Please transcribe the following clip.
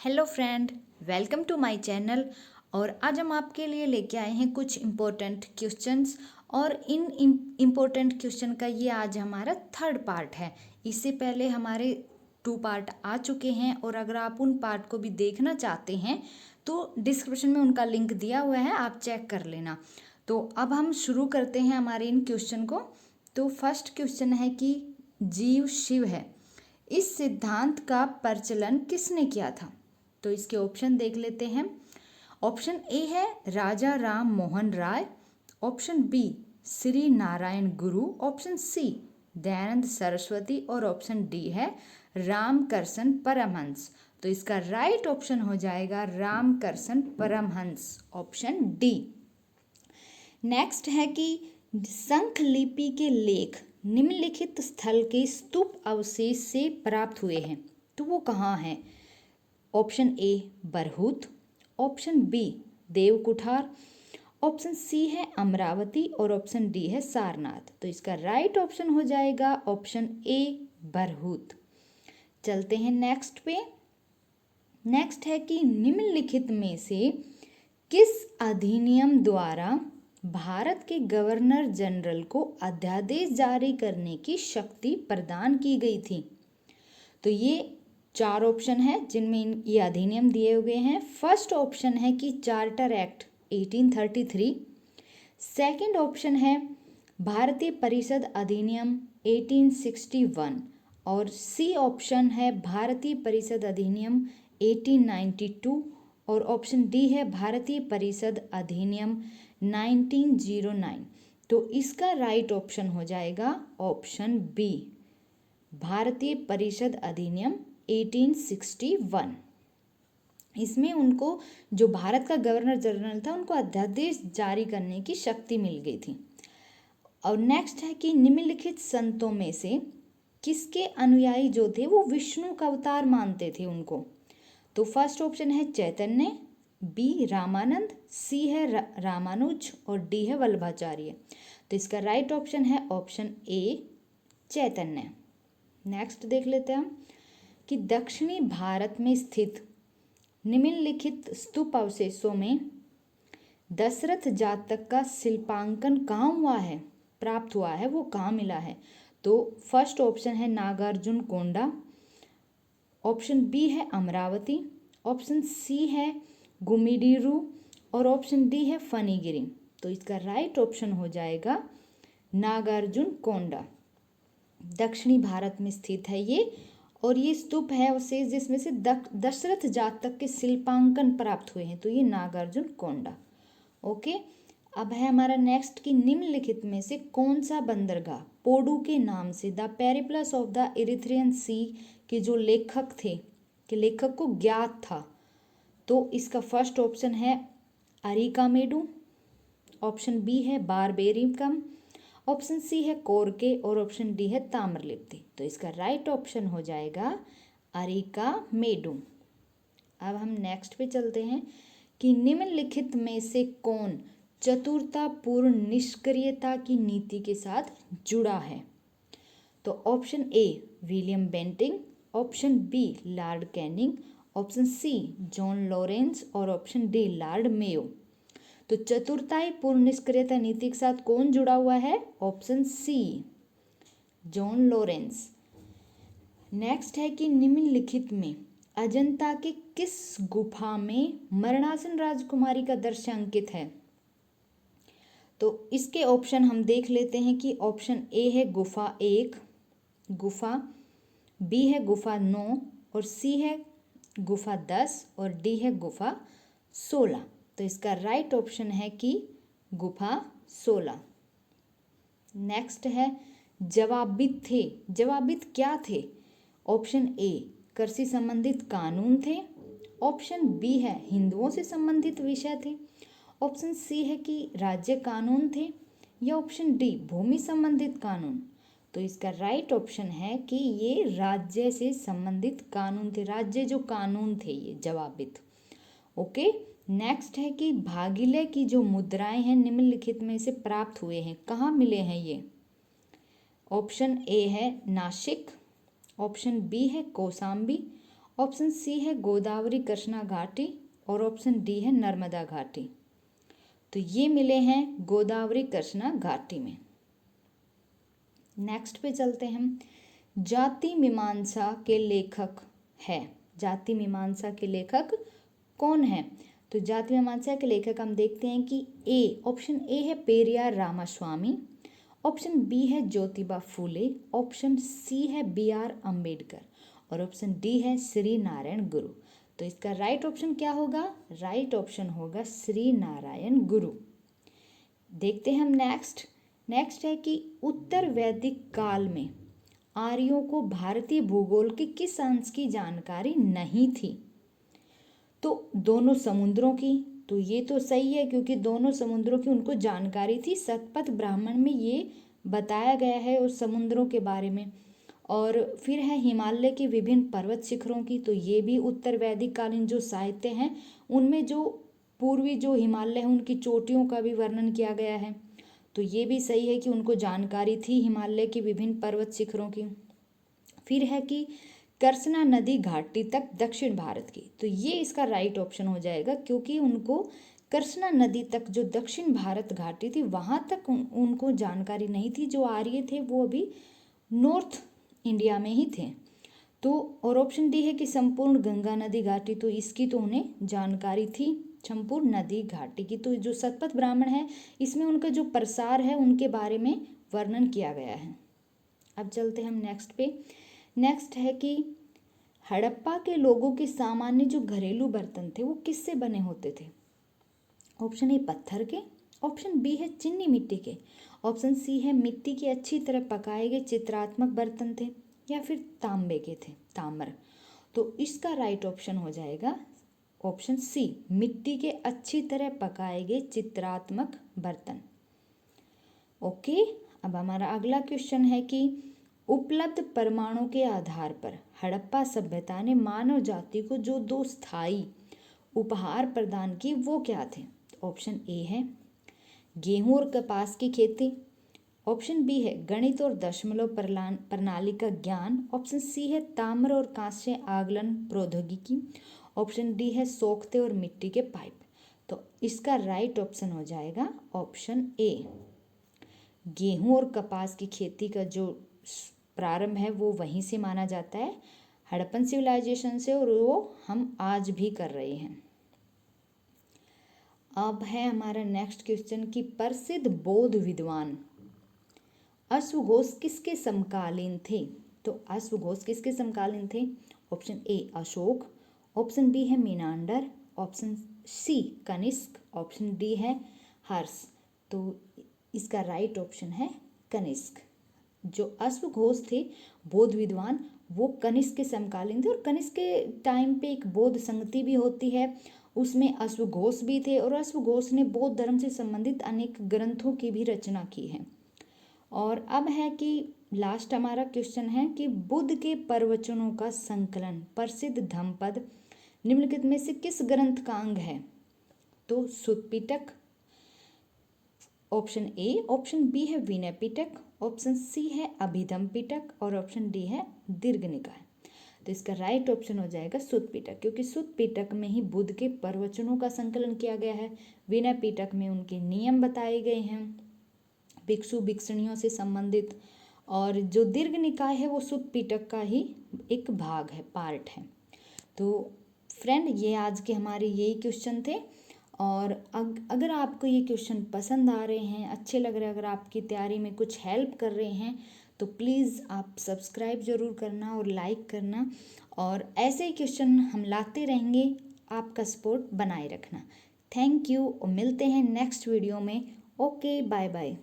Hello friend, welcome to my channel. और आज हम आपके लिए लेके आए हैं कुछ इम्पोर्टेंट क्वेश्चंस। और इन इम्पोर्टेंट क्वेश्चन का ये आज हमारा थर्ड पार्ट है। इससे पहले हमारे 2 पार्ट आ चुके हैं और अगर आप उन पार्ट को भी देखना चाहते हैं तो डिस्क्रिप्शन में उनका लिंक दिया हुआ है, आप चेक कर लेना। तो अब हम शुरू करते हैं हमारे इन क्वेश्चन को। तो फर्स्ट क्वेश्चन है कि जीव शिव है, इस सिद्धांत का प्रचलन किसने किया था? तो इसके ऑप्शन देख लेते हैं। ऑप्शन ए है राजा राम मोहन राय, ऑप्शन बी श्री नारायण गुरु, ऑप्शन सी दयानंद सरस्वती और ऑप्शन डी है रामकृष्ण परमहंस। तो इसका राइट ऑप्शन हो जाएगा Ramakrishna Paramahansa, option D. Next है कि शंख लिपि के लेख निम्नलिखित स्थल के स्तूप अवशेष से प्राप्त हुए हैं, तो वो कहाँ हैं? Option A Bharhut, option B Deokuthar, option C है अमरावती और ऑप्शन डी है सारनाथ। तो इसका राइट ऑप्शन हो जाएगा ऑप्शन ए बरहूत। चलते हैं नेक्स्ट पे। नेक्स्ट है कि निम्नलिखित में से किस अधिनियम द्वारा भारत के गवर्नर जनरल को अध्यादेश जारी करने की शक्ति प्रदान की गई थी? तो ये 4 ऑप्शन है जिनमें ये अधिनियम दिए हुए हैं। फर्स्ट ऑप्शन है कि चार्टर एक्ट 1833, सेकंड ऑप्शन है भारतीय परिषद अधिनियम 1861 और सी ऑप्शन है भारतीय परिषद अधिनियम 1892 और ऑप्शन डी है भारतीय परिषद अधिनियम 1909। तो इसका राइट ऑप्शन हो जाएगा ऑप्शन बी भारतीय परिषद अधिनियम 1861। इसमें उनको जो भारत का गवर्नर जनरल था उनको अध्यादेश जारी करने की शक्ति मिल गई थी। और नेक्स्ट है कि निम्नलिखित संतों में से किसके अनुयायी जो थे वो विष्णु का अवतार मानते थे उनको? तो फर्स्ट ऑप्शन है चैतन्य, बी रामानंद, सी है रामानुज और डी है वल्लभाचार्य। तो इसका राइट ऑप्शन है ऑप्शन ए चैतन्य। नेक्स्ट देख लेते हैं हम कि दक्षिणी भारत में स्थित निम्नलिखित स्तूप अवशेषों में दशरथ जातक का शिल्पांकन कहाँ हुआ है, प्राप्त हुआ है, वो कहाँ मिला है? तो फर्स्ट ऑप्शन है नागार्जुन कोंडा, ऑप्शन बी है अमरावती, ऑप्शन सी है गुमिडिरू और ऑप्शन डी है फनीगिरी। तो इसका राइट ऑप्शन हो जाएगा नागार्जुन कोंडा। दक्षिणी भारत में स्थित है ये और ये स्तूप है अवशेष जिसमें से दशरथ जातक के शिल्पांकन प्राप्त हुए हैं, तो ये नागार्जुन कोंडा। ओके, अब है हमारा नेक्स्ट कि निम्नलिखित में से कौन सा बंदरगाह पोडू के नाम से the Periplus of the Erythraean Sea के जो लेखक थे कि लेखक को ज्ञात था? तो इसका फर्स्ट ऑप्शन है अरिकामेडू, ऑप्शन बी है बारबेरिकम, ऑप्शन सी है कोरके और ऑप्शन डी है ताम्रलिप्ति। तो इसका राइट ऑप्शन हो जाएगा अरिकामेडू। अब हम नेक्स्ट पे चलते हैं कि निम्नलिखित में से कौन चतुरतापूर्ण निष्क्रियता की नीति के साथ जुड़ा है? तो option A William Bentinck, option B Lord Canning, option C John Lawrence और ऑप्शन डी लॉर्ड मेयो। तो चतुर्थाई पूर्ण निष्क्रियता नीति के साथ कौन जुड़ा हुआ है? Option C John Lawrence. Next है कि निम्नलिखित में अजंता के किस गुफा में मरणासन राजकुमारी का दृश्य अंकित है? तो इसके ऑप्शन हम देख लेते हैं कि ऑप्शन ए है गुफा 1, गुफा बी है गुफा 9 और सी है गुफा 10 और डी है गुफा 16। तो इसका राइट ऑप्शन है कि गुफा 16। नेक्स्ट है जवाबित थे, जवाबित क्या थे? ऑप्शन ए कृषि संबंधित कानून थे, ऑप्शन बी है हिंदुओं से संबंधित विषय थे, ऑप्शन सी है कि राज्य कानून थे या ऑप्शन डी भूमि संबंधित कानून। तो इसका राइट ऑप्शन है कि ये राज्य से संबंधित कानून थे, राज्य जो कानून थे ये जवाबित। ओके, नेक्स्ट है कि भागीरथी की जो मुद्राएं हैं निम्नलिखित में से प्राप्त हुए हैं, कहाँ मिले हैं ये? ऑप्शन ए है नासिक, ऑप्शन बी है कौशाम्बी ऑप्शन सी है गोदावरी कृष्णा घाटी और ऑप्शन डी है नर्मदा घाटी। तो ये मिले हैं गोदावरी कृष्णा घाटी में। नेक्स्ट पे चलते हैं हम। जाति मीमांसा के लेखक है, जाति मीमांसा के लेखक कौन है? तो जाति मीमांसा के लेखक हम देखते हैं कि ए, ऑप्शन ए है पेरियार रामास्वामी, ऑप्शन बी है ज्योतिबा फूले, ऑप्शन सी है BR अम्बेडकर और ऑप्शन डी है श्री नारायण गुरु। तो इसका राइट ऑप्शन क्या होगा? राइट ऑप्शन होगा श्री नारायण गुरु। देखते हैं हम नेक्स्ट है कि उत्तर वैदिक काल में आर्यों को भारतीय भूगोल के किस अंश की जानकारी नहीं थी? तो दोनों समुद्रों की। तो ये तो सही है क्योंकि दोनों समुद्रों की उनको जानकारी थी। शतपथ ब्राह्मण में ये बताया गया है उस समुद्रों के बारे में। और फिर है हिमालय के विभिन्न पर्वत शिखरों की। तो ये भी उत्तर वैदिक कालीन जो साहित्य हैं उनमें जो पूर्वी जो हिमालय है उनकी चोटियों का भी वर्णन किया गया है। तो ये भी सही है कि उनको जानकारी थी हिमालय की विभिन्न पर्वत शिखरों की। फिर है कि कृष्णा नदी घाटी तक दक्षिण भारत की। तो ये इसका राइट ऑप्शन हो जाएगा क्योंकि उनको कृष्णा नदी तक जो दक्षिण भारत घाटी थी वहाँ तक उनको जानकारी नहीं थी। जो आर्य थे वो अभी नॉर्थ इंडिया में ही थे। तो और ऑप्शन डी है कि संपूर्ण गंगा नदी घाटी। तो इसकी तो उन्हें जानकारी थी संपूर्ण नदी घाटी की। तो जो शतपथ ब्राह्मण है इसमें उनका जो प्रसार है उनके बारे में वर्णन किया गया है। अब चलते हैं हम नेक्स्ट पे। नेक्स्ट है कि हड़प्पा के लोगों के सामान्य जो घरेलू बर्तन थे वो किससे बने होते थे? ऑप्शन ए पत्थर के, ऑप्शन बी है चीनी मिट्टी के, ऑप्शन सी है मिट्टी के अच्छी तरह पकाए गए चित्रात्मक बर्तन थे या फिर तांबे के थे, ताम्र। तो इसका राइट ऑप्शन हो जाएगा ऑप्शन सी, मिट्टी के अच्छी तरह पकाए गए चित्रात्मक बर्तन। ओके, अब हमारा अगला क्वेश्चन है कि उपलब्ध प्रमाणों के आधार पर हड़प्पा सभ्यता ने मानव जाति को जो 2 स्थायी उपहार प्रदान किए वो क्या थे? ऑप्शन ए है गेहूं और कपास की खेती, ऑप्शन बी है गणित और दशमलव प्रणाली का ज्ञान, ऑप्शन सी है ताम्र और कांस्य आगलन प्रौद्योगिकी, ऑप्शन डी है सोख्ते और मिट्टी के पाइप। तो इसका राइट ऑप्शन हो जाएगा ऑप्शन ए, गेहूं और कपास की खेती का जो प्रारंभ है वो वहीं से माना जाता है, हड़प्पन सिविलाइजेशन से, और वो हम आज भी कर रहे हैं। अब है हमारा नेक्स्ट क्वेश्चन कि प्रसिद्ध बौद्ध विद्वान अश्वघोष किसके समकालीन थे? तो अश्वघोष किसके समकालीन थे? Option A Ashoka, option B है Menander, option C Kanishka, option D है हर्ष। तो इसका राइट ऑप्शन है कनिष्क। जो अश्वघोष थे बौद्ध विद्वान वो कनिष्क के समकालीन थे, और कनिष्क के टाइम पे एक बौद्ध संगति भी होती है, उसमें अश्वघोष भी थे, और अश्वघोष ने बौद्ध धर्म से संबंधित अनेक ग्रंथों की भी रचना की है। और अब है कि लास्ट हमारा क्वेश्चन है कि बुद्ध के प्रवचनों का संकलन प्रसिद्ध धम्मपद निम्नलिखित में से किस ग्रंथ का अंग है? तो सुत्त पिटक, ऑप्शन ए, ऑप्शन बी है विनय पिटक, ऑप्शन सी है अभिधम्म पिटक और ऑप्शन डी है दीर्घ निकाय। तो इसका राइट ऑप्शन हो जाएगा सुत्त पिटक, क्योंकि सुत्त पिटक में ही बुद्ध के प्रवचनों का संकलन किया गया है। विनय पिटक में उनके नियम बताए गए हैं भिक्षु भिक्षुणियों से संबंधित, और जो दीर्घ निकाय है वो सुत्त पिटक का ही एक भाग है, पार्ट है। तो फ्रेंड ये आज के हमारे यही क्वेश्चन थे, और अगर आपको ये क्वेश्चन पसंद आ रहे हैं, अच्छे लग रहे हैं, अगर आपकी तैयारी में कुछ हेल्प कर रहे हैं तो प्लीज़ आप सब्सक्राइब ज़रूर करना और लाइक करना, और ऐसे ही क्वेश्चन हम लाते रहेंगे, आपका सपोर्ट बनाए रखना। थैंक यू, और मिलते हैं नेक्स्ट वीडियो में। Okay, bye bye.